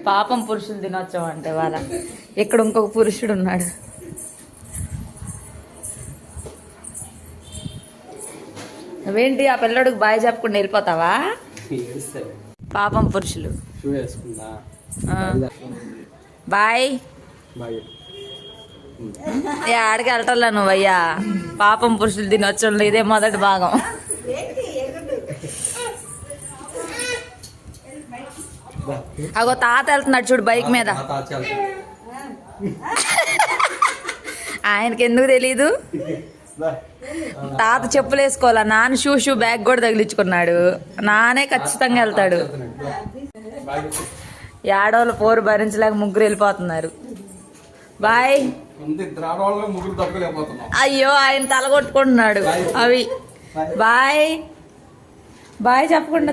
పాపం పురుషులు దినోత్సవం అంటే వాళ్ళ ఇక్కడ ఇంకొక పురుషుడు ఉన్నాడు. నువ్వేంటి ఆ పిల్లడికి బాయ్ చెప్పకుండా వెళ్ళిపోతావా? పాపం పురుషులు. బాయ్ ఆడికి వెళ్ళటంలా నువ్వయ్యా. పాపం పురుషులు దినోత్సవంలో ఇదే మొదటి భాగం. అగో తాత వెళ్తున్నాడు చూడు బైక్ మీద. ఆయనకి ఎందుకు తెలీదు? తాత చెప్పులు వేసుకోవాలా, నాన్న షూ బ్యాగ్ కూడా తగిలించుకున్నాడు. నానే ఖచ్చితంగా వెళ్తాడు. ఏడోళ్ళు పోరు భరించలేక ముగ్గురు వెళ్ళిపోతున్నారు. బాయ్. అయ్యో ఆయన తల కొట్టుకుంటున్నాడు. అవి బాయ్ బాయ్ చెప్పకుండా